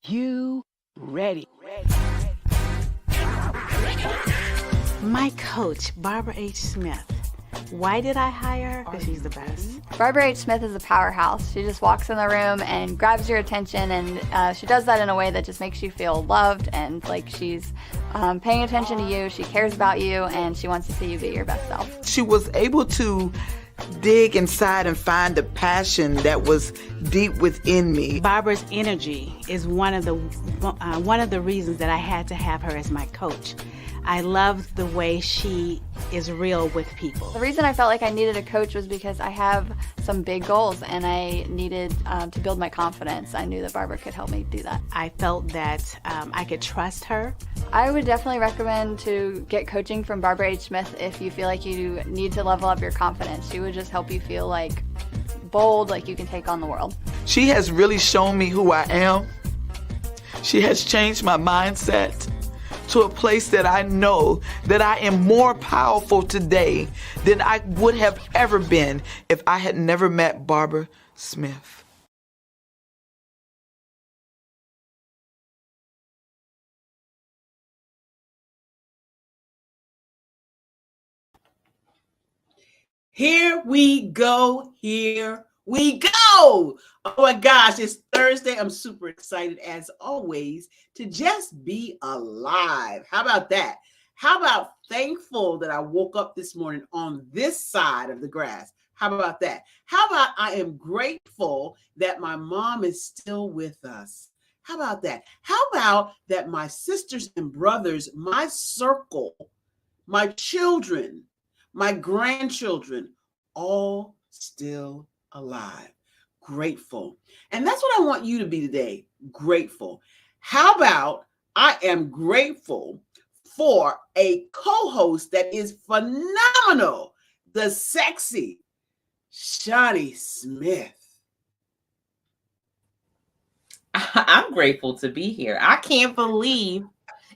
You ready? My coach, Barbara H. Smith. Why did I hire her? Because she's the best. Barbara H. Smith is a powerhouse. She just walks in the room and grabs your attention, and she does that in a way that just makes you feel loved and like she's paying attention to you. She cares about you, and she wants to see you be your best self. She was able to dig inside and find the passion that was deep within me. Barbara's energy is one of the reasons that I had to have her as my coach. I love the way she is real with people. The reason I felt like I needed a coach was because I have some big goals and I needed to build my confidence. I knew that Barbara could help me do that. I felt that I could trust her. I would definitely recommend to get coaching from Barbara H. Smith if you feel like you need to level up your confidence. She would just help you feel like bold, like you can take on the world. She has really shown me who I am. She has changed my mindset to a place that I know that I am more powerful today than I would have ever been if I had never met Barbara Smith. Here we go. Here we go. Oh my gosh, it's Thursday. I'm super excited as always to just be alive. How about that? How about thankful that I woke up this morning on this side of the grass? How about that? How about I am grateful that my mom is still with us? How about that? How about that my sisters and brothers, my circle, my children, my grandchildren, all still alive? Grateful. And that's what I want you to be today. Grateful. How about I am grateful for a co-host that is phenomenal, the sexy Shawnee Smith. I'm grateful to be here. I can't believe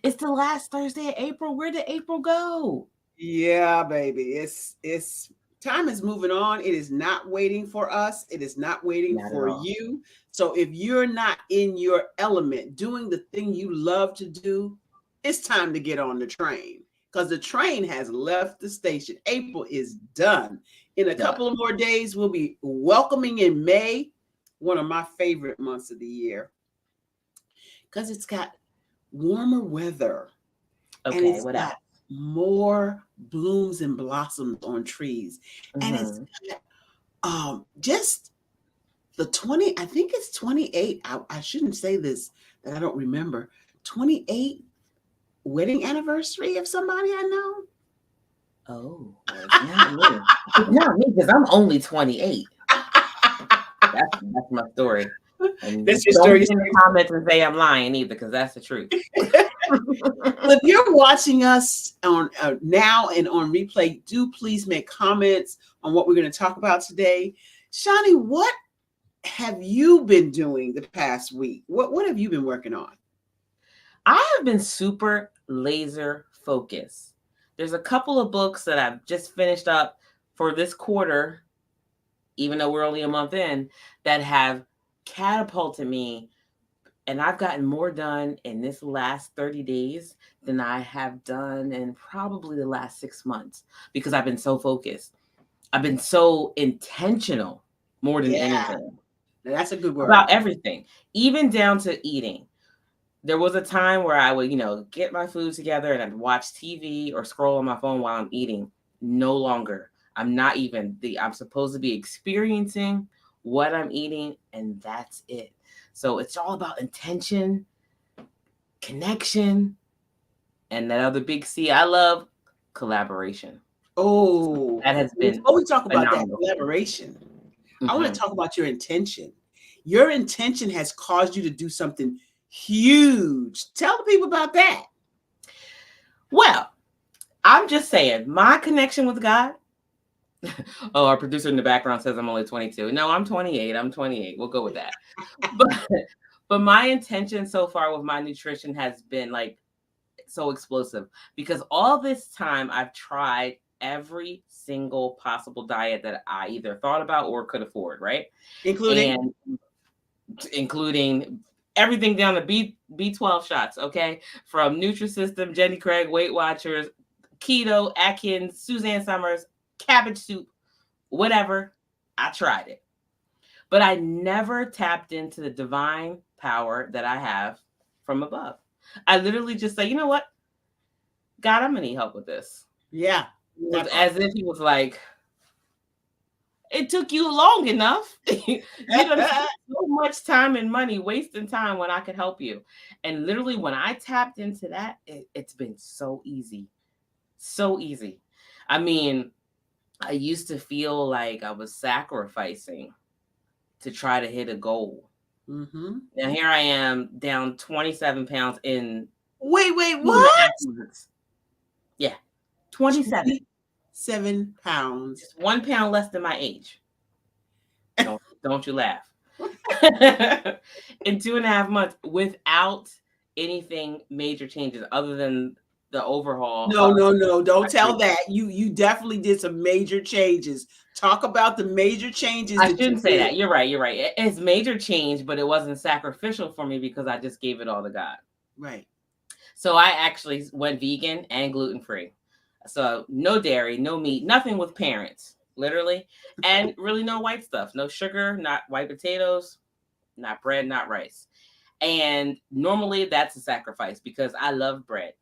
it's the last Thursday of April. Where did April go? Yeah, baby. It's time is moving on. It is not waiting for us. It is not waiting for you. So if you're not in your element, doing the thing you love to do, it's time to get on the train because the train has left the station. April is done. In a couple of more days, we'll be welcoming in May, one of my favorite months of the year, because it's got warmer weather. Okay, and it's what got else? more blooms and blossoms on trees. And it's just the 20, I think it's 28. I shouldn't say this that I don't remember. 28 wedding anniversary of somebody I know. Oh, it's not me because I'm only 28. That's my story. And That's your don't story. get in the comments and say I'm lying either, because that's the truth. Well, if you're watching us on now and on replay, do please make comments on what we're going to talk about today. Shawnee, what have you been doing the past week? What have you been working on? I have been super laser focused. There's a couple of books that I've just finished up for this quarter, even though we're only a month in, that have catapulted me. And I've gotten more done in this last 30 days than I have done in probably the last 6 months because I've been so focused. I've been so intentional more than anything. That's a good word. About everything, even down to eating. There was a time where I would, get my food together and I'd watch TV or scroll on my phone while I'm eating. No longer. I'm supposed to be experiencing what I'm eating, and that's it. So it's all about intention, connection, and that other big C I love, collaboration. Oh, that has been before we talk about phenomenal. that collaboration, I want to talk about your intention. Your intention has caused you to do something huge. Tell the people about that. Well, I'm just saying, my connection with God. Oh, our producer in the background says I'm only 22. No, I'm 28. I'm 28. We'll go with that. But my intention so far with my nutrition has been like so explosive because all this time I've tried every single possible diet that I either thought about or could afford, right? Including everything down to B12 shots, okay? From Nutrisystem, Jenny Craig, Weight Watchers, Keto, Atkins, Suzanne Summers, cabbage soup, whatever. I tried it. But I never tapped into the divine power that I have from above. I literally just say, you know what? God, I'm going to need help with this. Yeah. It was as if he was like, it took you long enough. You done spent so much time and money wasting time when I could help you. And literally when I tapped into that, it's been so easy. So easy. I mean, I used to feel like I was sacrificing to try to hit a goal. Mm-hmm. Now here I am down 27 pounds in Wait, what? Yeah. 27. 7 pounds. Just 1 pound less than my age. Don't you laugh. In 2.5 months without anything major changes other than the overhaul. No. Don't tell that. You definitely did some major changes. Talk about the major changes. I shouldn't say that. You're right. It's major change, but it wasn't sacrificial for me because I just gave it all to God. Right. So I actually went vegan and gluten-free. So no dairy, no meat, nothing with parents, literally. And really no white stuff. No sugar, not white potatoes, not bread, not rice. And normally that's a sacrifice because I love bread.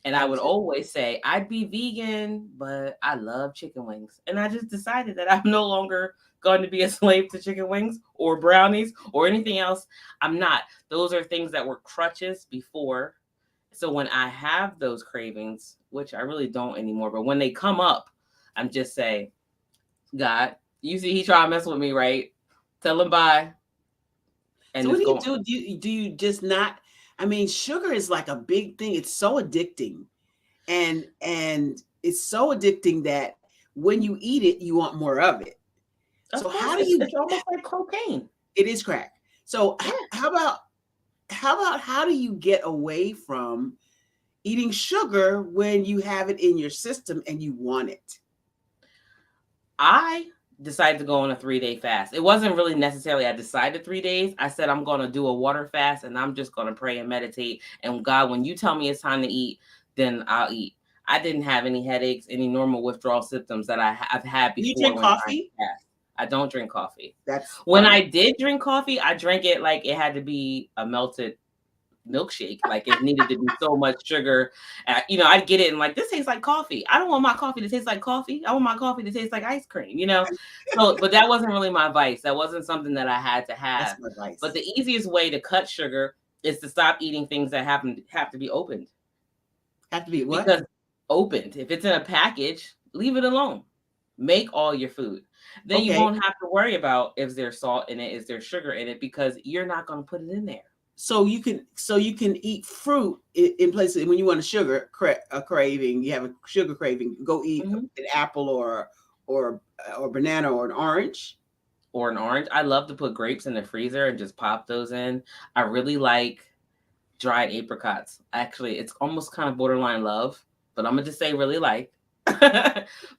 And I would always say, I'd be vegan, but I love chicken wings. And I just decided that I'm no longer going to be a slave to chicken wings or brownies or anything else. I'm not. Those are things that were crutches before. So when I have those cravings, which I really don't anymore, but when they come up, I'm just saying, God, you see, he trying to mess with me, right? Tell him bye. And so what do you do? Do you just not? I mean, sugar is like a big thing. It's so addicting, and it's so addicting that when you eat it, you want more of it. So how do you? It's almost like cocaine. It is crack. So how about how do you get away from eating sugar when you have it in your system and you want it? I decided to go on a 3-day fast. It wasn't really necessarily I decided 3 days. I said I'm going to do a water fast and I'm just going to pray and meditate. And God, when you tell me it's time to eat, then I'll eat. I didn't have any headaches, any normal withdrawal symptoms that I've had before. You drink coffee? I don't drink coffee. That's when I did drink coffee, I drank it like it had to be a melted milkshake, like it needed to be so much sugar. I'd get it and like, this tastes like coffee. I don't want my coffee to taste like coffee. I want my coffee to taste like ice cream, So, but that wasn't really my vice. That wasn't something that I had to have. That's my vice. But the easiest way to cut sugar is to stop eating things that have to be opened. Have to be what? Because opened. If it's in a package, leave it alone. Make all your food. Then you won't have to worry about if there's salt in it, is there sugar in it, because you're not going to put it in there. So you can eat fruit in places when you want a craving. You have a sugar craving. Go eat an apple or banana or an orange. Or an orange. I love to put grapes in the freezer and just pop those in. I really like dried apricots. Actually, it's almost kind of borderline love, but I'm gonna just say really like.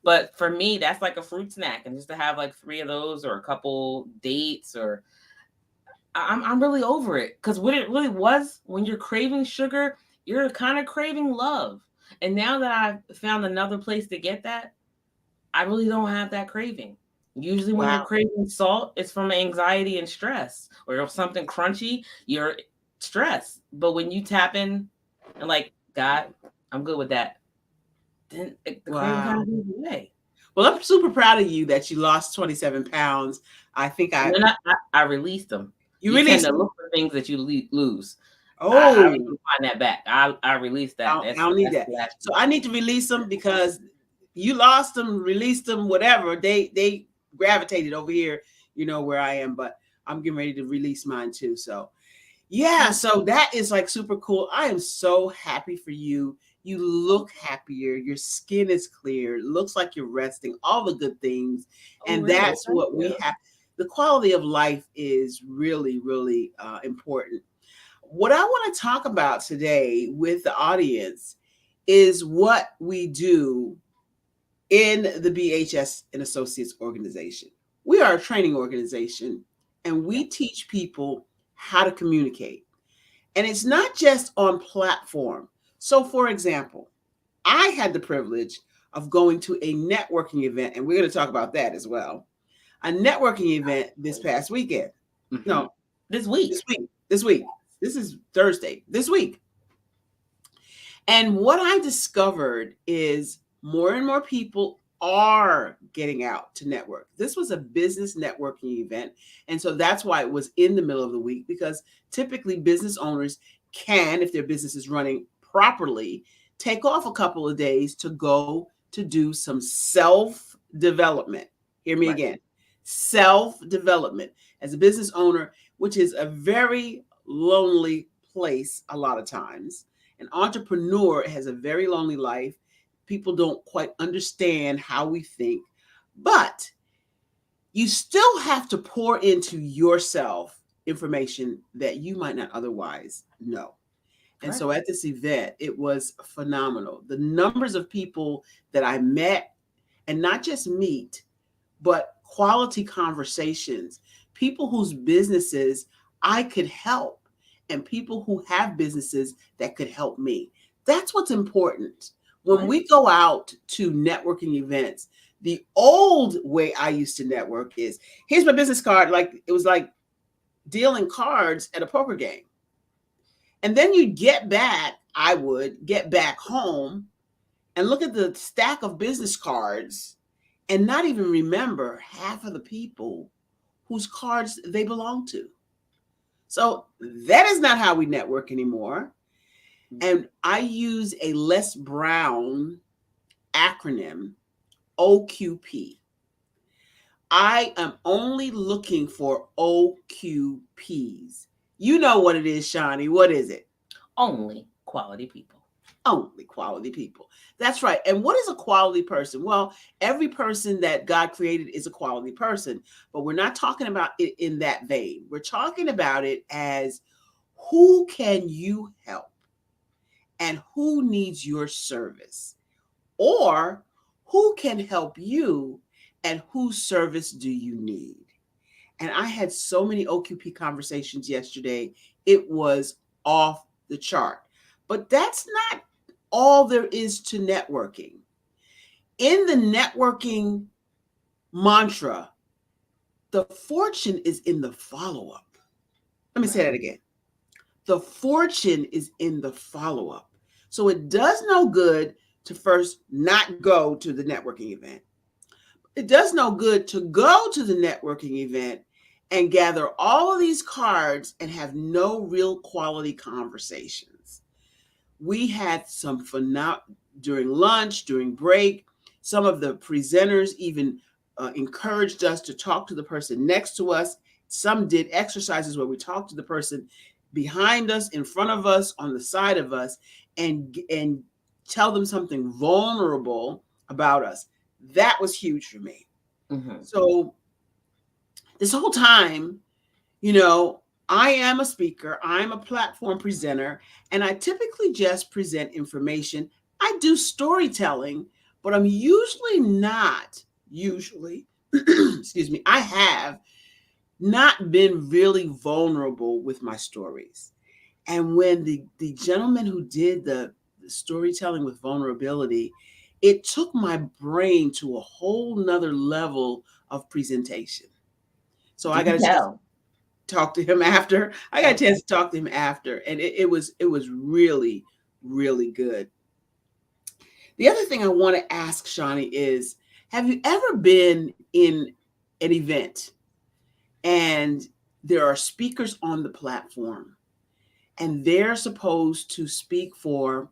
But for me, that's like a fruit snack, and just to have like 3 of those or a couple dates, or I'm really over it, because what it really was, when you're craving sugar, you're kind of craving love. And now that I've found another place to get that, I really don't have that craving. Usually when you're craving salt, it's from anxiety and stress, or something crunchy, you're stressed. But when you tap in and like, God, I'm good with that, then the craving kind of goes away. Well, I'm super proud of you that you lost 27 pounds. I think I released them. You tend to look for things that you lose. Oh, I can find that back. I released that. I don't need that. So I need to release them, because you lost them, released them, whatever. They gravitated over here, where I am, but I'm getting ready to release mine too. So yeah, so that is like super cool. I am so happy for you. You look happier. Your skin is clear. It looks like you're resting, all the good things. And really? That's what we have. The quality of life is really, really important. What I want to talk about today with the audience is what we do in the BHS and Associates organization. We are a training organization, and we teach people how to communicate. And it's not just on platform. So for example, I had the privilege of going to a networking event, and we're going to talk about that as well. A networking event this past weekend. No, This week. This week. This is Thursday. This week. And what I discovered is more and more people are getting out to network. This was a business networking event. And so that's why it was in the middle of the week, because typically business owners can, if their business is running properly, take off a couple of days to go to do some self-development. Hear me again. Self-development as a business owner, which is a very lonely place a lot of times. An entrepreneur has a very lonely life. People don't quite understand how we think, but you still have to pour into yourself information that you might not otherwise know. And so at this event, it was phenomenal. The numbers of people that I met, and not just meet, but quality conversations, people whose businesses I could help, and people who have businesses that could help me. That's what's important. When we go out to networking events, the old way I used to network is, here's my business card. Like, it was like dealing cards at a poker game. And then you I would get back home and look at the stack of business cards and not even remember half of the people whose cards they belong to. So that is not how we network anymore. And I use a Les Brown acronym, OQP. I am only looking for OQPs. You know what it is, Shawnee. What is it? Only quality people. Only quality people. That's right. And what is a quality person? Well, every person that God created is a quality person, but we're not talking about it in that vein. We're talking about it as, who can you help and who needs your service? Or who can help you and whose service do you need? And I had so many OQP conversations yesterday. It was off the chart. But that's not all there is to networking. In the networking mantra, the fortune is in the follow-up. Let me say that again. The fortune is in the follow-up. So it does no good to first not go to the networking event. It does no good to go to the networking event and gather all of these cards and have no real quality conversations. We had some during lunch, during break. Some of the presenters even encouraged us to talk to the person next to us. Some did exercises where we talked to the person behind us, in front of us, on the side of us, and tell them something vulnerable about us. That was huge for me. Mm-hmm. So this whole time, I am a speaker, I'm a platform presenter, and I typically just present information. I do storytelling, but I'm excuse me, I have not been really vulnerable with my stories. And when the gentleman who did the storytelling with vulnerability, it took my brain to a whole nother level of presentation. So I got to talk to him after. I got a chance to talk to him after, and it was really, really good. The other thing I want to ask Shawnee is, have you ever been in an event and there are speakers on the platform and they're supposed to speak for,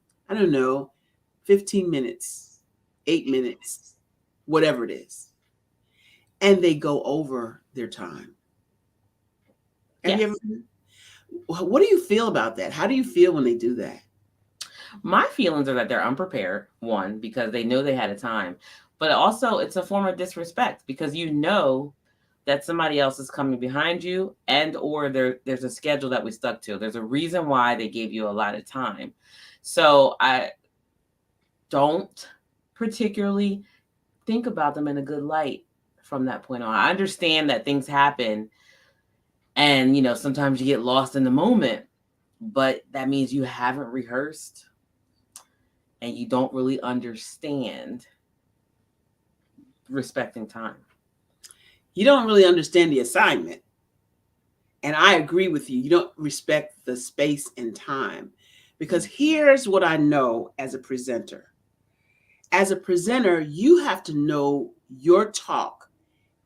15 minutes, 8 minutes, whatever it is, and they go over their time? What do you feel about that? How do you feel when they do that? My feelings are that they're unprepared, one, because they know they had a time, but also it's a form of disrespect, because that somebody else is coming behind you, and or there's a schedule that we stuck to. There's a reason why they gave you a lot of time. So I don't particularly think about them in a good light from that point on. I understand that things happen and, sometimes you get lost in the moment, but that means you haven't rehearsed and you don't really understand respecting time. You don't really understand the assignment. And I agree with you. You don't respect the space and time. Because here's what I know as a presenter. As a presenter, you have to know your talk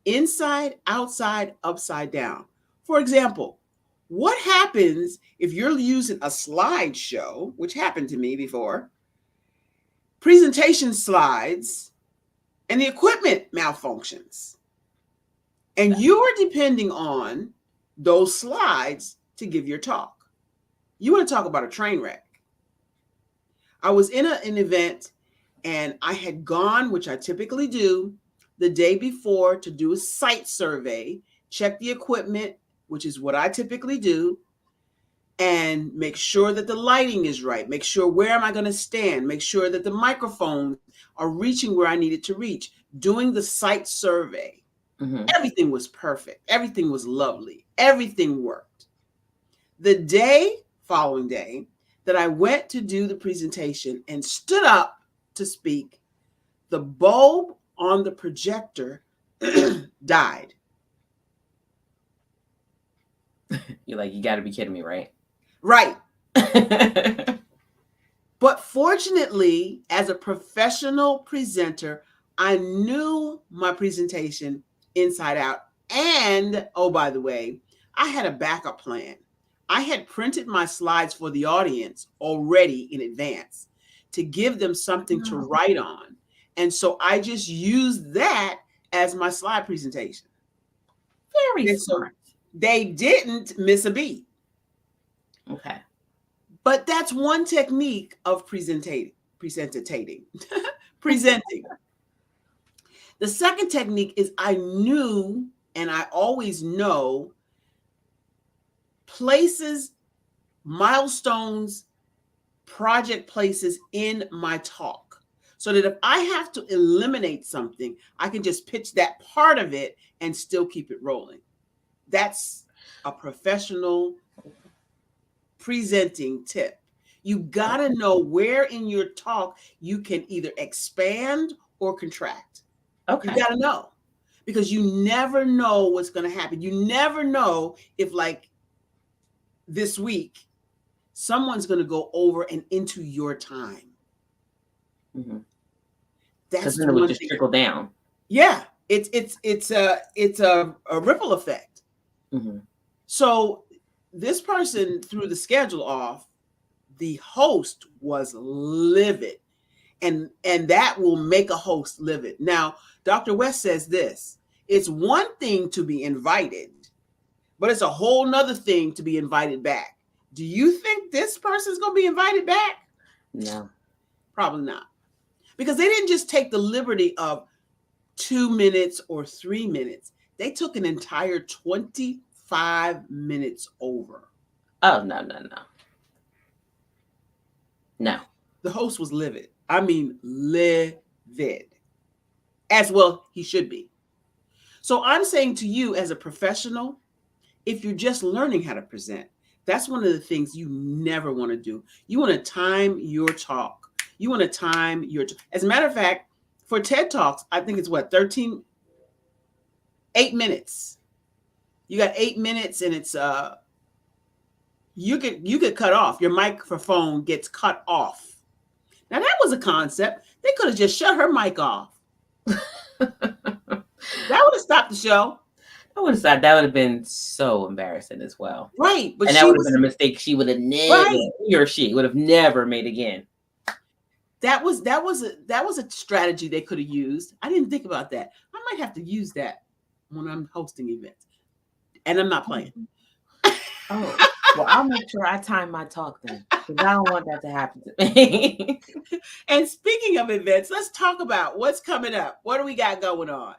inside, outside, upside down. For example, what happens if you're using a slideshow, which happened to me before, presentation slides, and the equipment malfunctions? And you're depending on those slides to give your talk. You want to talk about a train wreck. I was in an event and I had gone, which I typically do, the day before to do a site survey, check the equipment, which is what I typically do, and make sure that the lighting is right. Make sure where am I going to stand? Make sure that the microphones are reaching where I need it to reach. Doing the site survey. Mm-hmm. Everything was perfect. Everything was lovely. Everything worked. The following day that I went to do the presentation and stood up to speak, the bulb on the projector died. You're like, you got to be kidding me, right? Right. But fortunately, as a professional presenter, I knew my presentation inside out. And, oh, by the way, I had a backup plan. I had printed my slides for the audience already in advance to give them something to write on. And so I just used that as my slide presentation. Very smart. So they didn't miss a beat. Okay. But that's one technique of presenting. Presenting. The second technique is I knew, and I always know, places, milestones, project places in my talk. So that if I have to eliminate something, I can just pitch that part of it and still keep it rolling. That's a professional presenting tip. You got to know where in your talk you can either expand or contract. Okay. You got to know, because you never know what's going to happen. You never know if, like this week, someone's going to go over and into your time. Mm-hmm. That's then it would just trickle down. Yeah, it's a ripple effect. Mm-hmm. So this person threw the schedule off. The host was livid, and that will make a host livid. Now, Dr. West says this: it's one thing to be invited, but it's a whole nother thing to be invited back. Do you think this person's going to be invited back? No, probably not, because they didn't just take the liberty of 2 minutes or 3 minutes. They took an entire 25 minutes over. Oh, no. The host was livid. I mean, livid. As well, he should be. So I'm saying to you as a professional, if you're just learning how to present, that's one of the things you never want to do. You want to time your talk. You want to time your, as a matter of fact, for TED Talks, I think it's 8 minutes. You got 8 minutes, and it's you get cut off. Your microphone gets cut off. Now that was a concept. They could have just shut her mic off. That would have stopped the show. I would have thought that would have been so embarrassing as well. Right. But and that would have been a mistake she would have never, he or she would have never made again. That was a strategy they could have used. I didn't think about that. I might have to use that when I'm hosting events. And I'm not playing. Oh, well, I'll make sure I time my talk then, because I don't want that to happen to me. And speaking of events, let's talk about what's coming up. What do we got going on?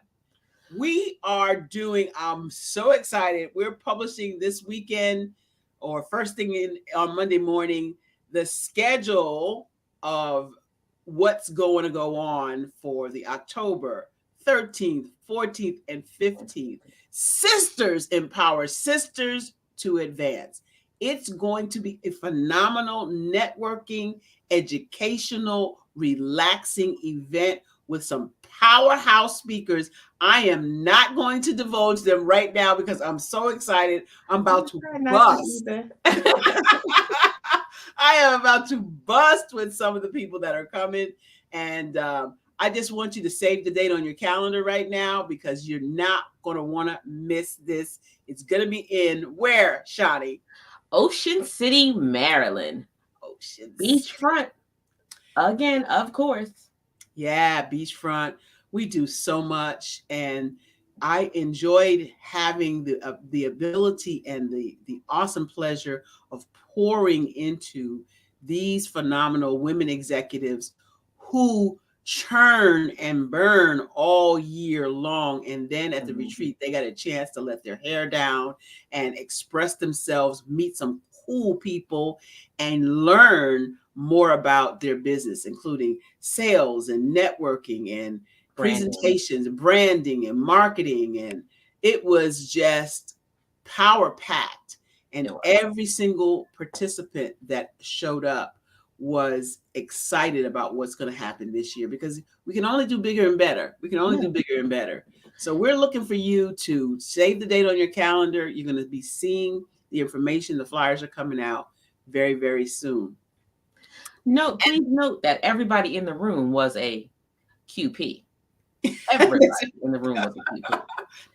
We are doing, I'm so excited. We're publishing this weekend or first thing on Monday morning, the schedule of what's going to go on for the October 13th, 14th, and 15th. Sisters Empower Sisters to Advance. It's going to be a phenomenal networking, educational, relaxing event with some powerhouse speakers. I am not going to divulge them right now because I'm so excited. I'm about to bust. I am about to bust with some of the people that are coming. And I just want you to save the date on your calendar right now because you're not going to want to miss this. It's going to be in where, Shadi? Ocean City, Maryland. Ocean Beachfront. Again, of course. Yeah, beachfront. We do so much, and I enjoyed having the ability and the awesome pleasure of pouring into these phenomenal women executives who churn and burn all year long, and then at the retreat they got a chance to let their hair down and express themselves, meet some cool people, and learn more about their business, including sales and networking and presentations, branding and marketing. And it was just power packed. And every single participant that showed up was excited about what's going to happen this year because we can only do bigger and better. We can only do bigger and better. So we're looking for you to save the date on your calendar. You're going to be seeing the information. The flyers are coming out very, very soon. Please note that everybody in the room was a QP. Everybody in the room was a QP.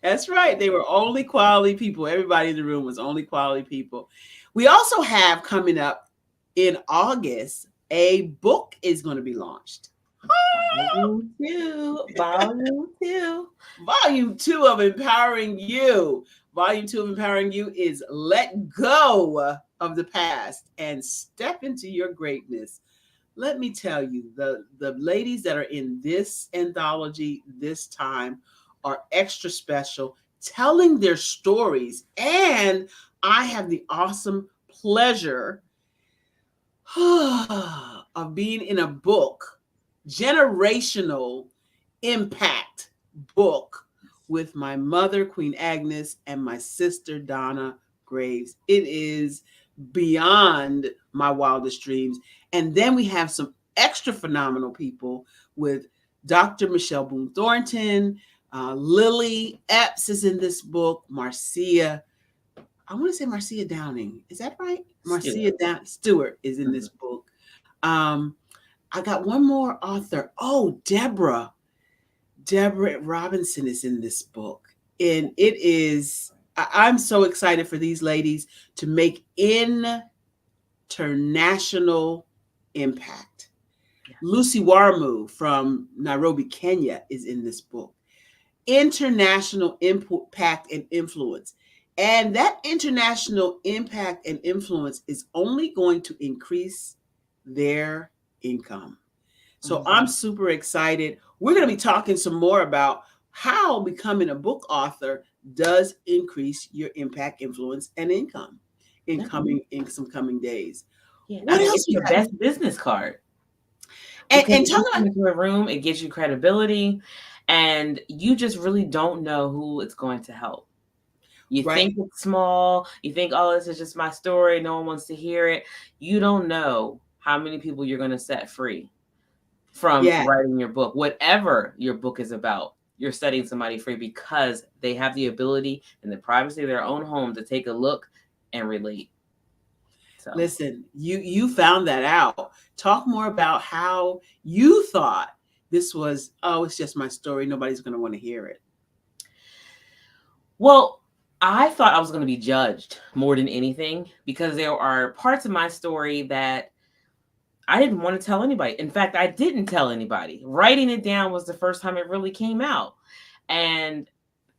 That's right. They were only quality people. Everybody in the room was only quality people. We also have coming up in August, a book is going to be launched. Volume 2. Volume 2 of Empowering You. Volume 2 of Empowering You is Let Go of the Past and Step into Your Greatness. Let me tell you, the ladies that are in this anthology this time are extra special, telling their stories. And I have the awesome pleasure of being in a book, generational impact book, with my mother, Queen Agnes, and my sister, Donna Graves. It is beyond my wildest dreams. And then we have some extra phenomenal people with Dr. Michelle Boone Thornton, Lily Epps is in this book, Marcia. I want to say Marcia Downing. Is that right? Marcia Stewart is in this book. I got one more author. Oh, Deborah Robinson is in this book. And it is, I'm so excited for these ladies to make international impact. Lucy Warmu from Nairobi, Kenya is in this book. International impact and influence. And that international impact and influence is only going to increase their income. So I'm super excited. We're going to be talking some more about how becoming a book author does increase your impact, influence, and income in some coming days. Yeah. What else? It's your best business card. And talking into a room, it gives you credibility, and you just really don't know who it's going to help. You think it's small. You think, oh, this is just my story. No one wants to hear it. You don't know how many people you're going to set free from writing your book. Whatever your book is about, you're setting somebody free because they have the ability in the privacy of their own home to take a look and relate. So. Listen, you found that out. Talk more about how you thought this was, oh, it's just my story. Nobody's going to want to hear it. Well, I thought I was going to be judged more than anything because there are parts of my story that I didn't want to tell anybody. In fact, I didn't tell anybody. Writing it down was the first time it really came out. And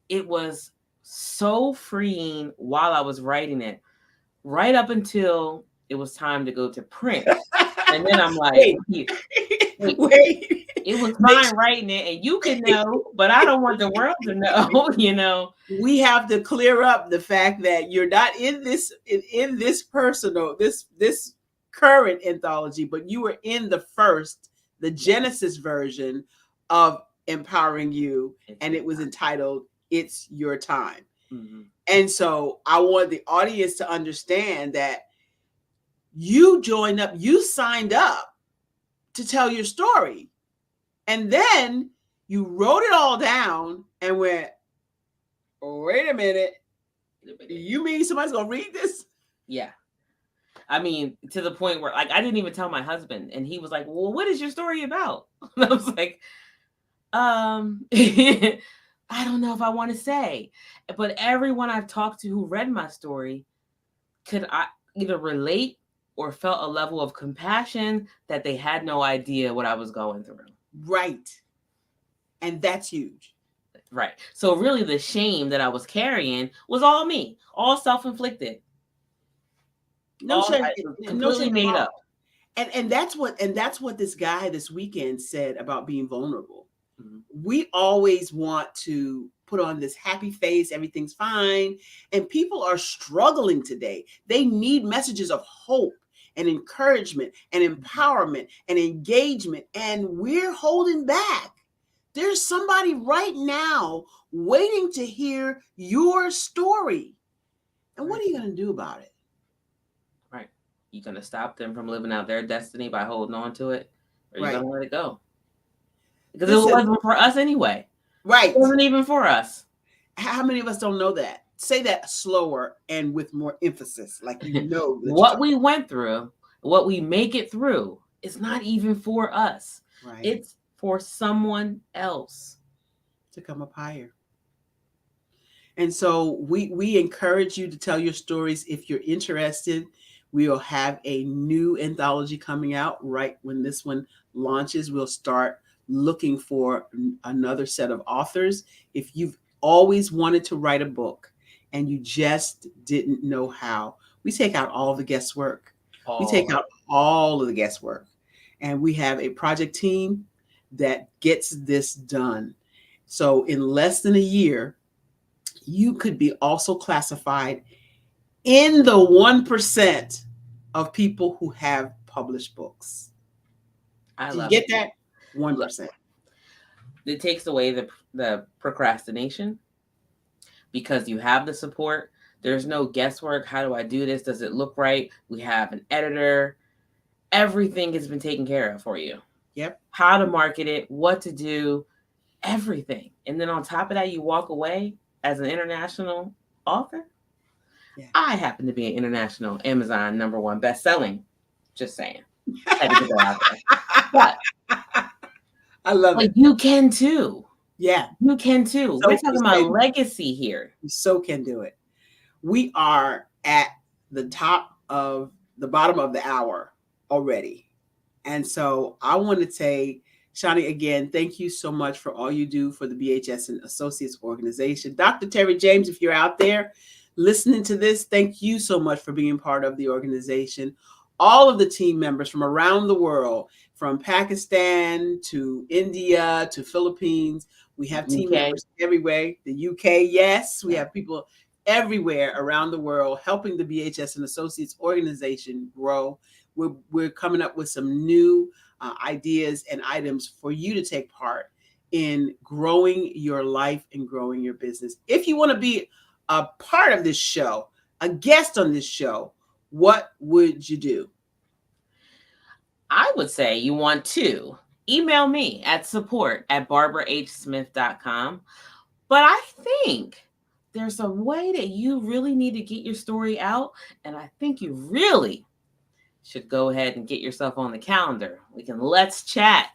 it was so freeing while I was writing it, right up until it was time to go to print. And then I'm like, wait. It was fine writing it, and you can know, but I don't want the world to know, you know. We have to clear up the fact that you're not in this personal, this current anthology, but you were in the Genesis version of Empowering You, and it was entitled It's Your Time. Mm-hmm. And so I want the audience to understand that you joined up, you signed up to tell your story. And then you wrote it all down and went, wait a minute. You mean somebody's going to read this? Yeah. I mean, to the point where, like, I didn't even tell my husband, and he was like, well, what is your story about? And I was like, I don't know if I want to say. But everyone I've talked to who read my story could either relate or felt a level of compassion that they had no idea what I was going through. Right. And that's huge. Right. So really the shame that I was carrying was all me, all self-inflicted. No shame, completely made up. And that's what this guy this weekend said about being vulnerable. Mm-hmm. We always want to put on this happy face, everything's fine, and people are struggling today. They need messages of hope and encouragement and empowerment and engagement, and we're holding back. There's somebody right now waiting to hear your story. And what are you going to do about it? Right. You going to stop them from living out their destiny by holding on to it? Or are you going to let it go? Because it wasn't for us anyway. Right. It wasn't even for us. How many of us don't know that? Say that slower and with more emphasis, like you know. What we went through, what we make it through, is not even for us. Right. It's for someone else to come up higher. And so we encourage you to tell your stories. If you're interested, we'll have a new anthology coming out right when this one launches. We'll start looking for another set of authors. If you've always wanted to write a book and you just didn't know how, we take out all the guesswork. We take out all of the guesswork. And we have a project team that gets this done. So in less than a year, you could be also classified in the 1% of people who have published books. Do you get that? 1%. It takes away the procrastination because you have the support. There's no guesswork. How do I do this? Does it look right? We have an editor. Everything has been taken care of for you. Yep. How to market it, what to do, everything. And then on top of that, you walk away as an international author. Yeah. I happen to be an international Amazon #1 best-selling. Just saying. Had to get that out there. But I love it. You can too. Yeah. You can too. So we're talking about legacy here. You so can do it. We are at the bottom of the hour already. And so I want to say, Shani, again, thank you so much for all you do for the BHS and Associates organization. Dr. Terry James, if you're out there listening to this, thank you so much for being part of the organization. All of the team members from around the world, from Pakistan to India to Philippines, we have team members everywhere. The UK, yes, we have people everywhere around the world helping the BHS and Associates organization grow. We're coming up with some new ideas and items for you to take part in growing your life and growing your business. If you want to be a part of this show, a guest on this show, what would you do? I would say you want to email me at support@barbarahsmith.com. But I think there's a way that you really need to get your story out. And I think you really should go ahead and get yourself on the calendar. We can let's chat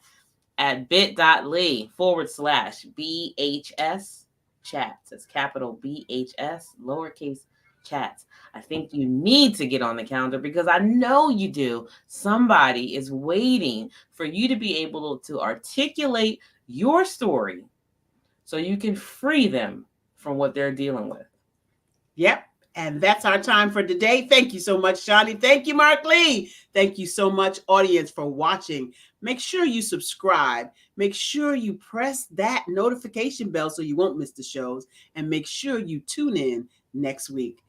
at bit.ly/BHS chats. It's capital BHS, lowercase chats. I think you need to get on the calendar because I know you do. Somebody is waiting for you to be able to articulate your story so you can free them from what they're dealing with. Yep. And that's our time for today. Thank you so much, Shani. Thank you, Mark Lee. Thank you so much, audience, for watching. Make sure you subscribe. Make sure you press that notification bell so you won't miss the shows. And make sure you tune in next week.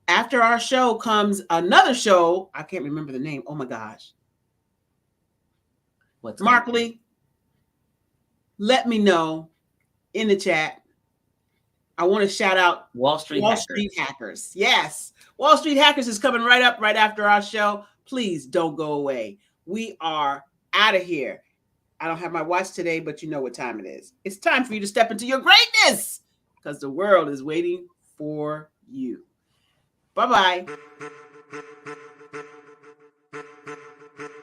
After our show comes another show. I can't remember the name. Oh, my gosh. What's Mark Lee, let me know in the chat I want to shout out Wall Street Hackers. Yes. Wall Street Hackers is coming right up right after our show. Please don't go away. We are out of here. I don't have my watch today, but you know what time it is. It's time for you to step into your greatness because the world is waiting for you. Bye-bye.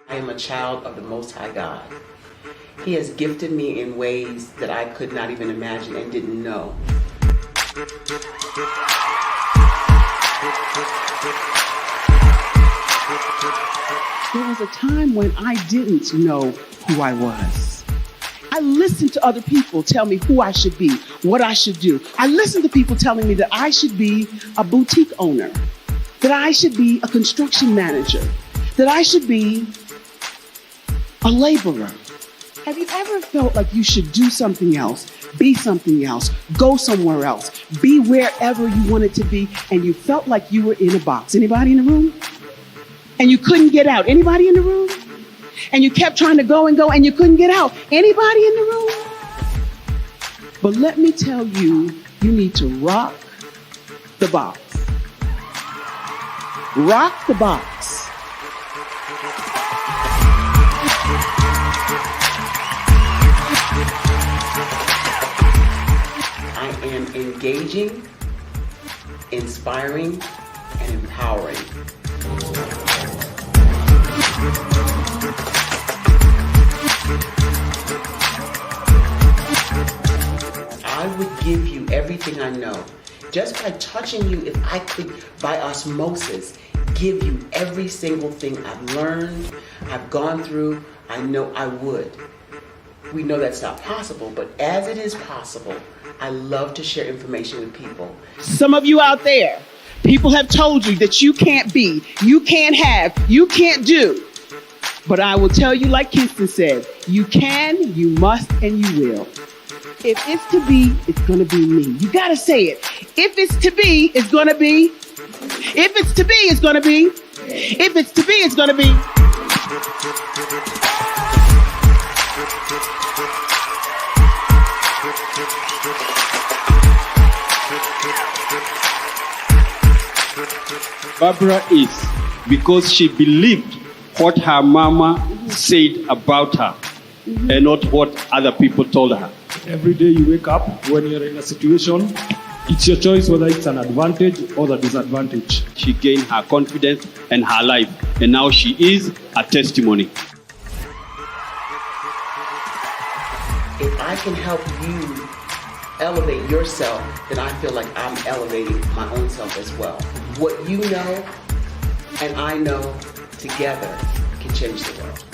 I am a child of the Most High God. He has gifted me in ways that I could not even imagine and didn't know. There was a time when I didn't know who I was. I listened to other people tell me who I should be, what I should do. I listened to people telling me that I should be a boutique owner, that I should be a construction manager, that I should be a laborer. Have you ever felt like you should do something else, be something else, go somewhere else, be wherever you wanted to be, and you felt like you were in a box? Anybody in the room? And you couldn't get out. Anybody in the room? And you kept trying to go and go and you couldn't get out. Anybody in the room? But let me tell you, you need to rock the box. Rock the box. I am engaging, inspiring, and empowering. I would give you everything I know. Just by touching you, if I could, by osmosis, give you every single thing I've learned, I've gone through, I know I would. We know that's not possible, but as it is possible, I love to share information with people. Some of you out there, people have told you that you can't be, you can't have, you can't do. But I will tell you, like Kingston said, you can, you must, and you will. If it's to be, it's going to be me. You got to say it. If it's to be, it's going to be. If it's to be, it's going to be. If it's to be, it's going to be. Barbara is because she believed what her mama said about her and not what other people told her. Every day you wake up, when you're in a situation, it's your choice whether it's an advantage or the disadvantage. She gained her confidence and her life, and now she is a testimony. If I can help you elevate yourself, then I feel like I'm elevating my own self as well. What you know and I know together can change the world.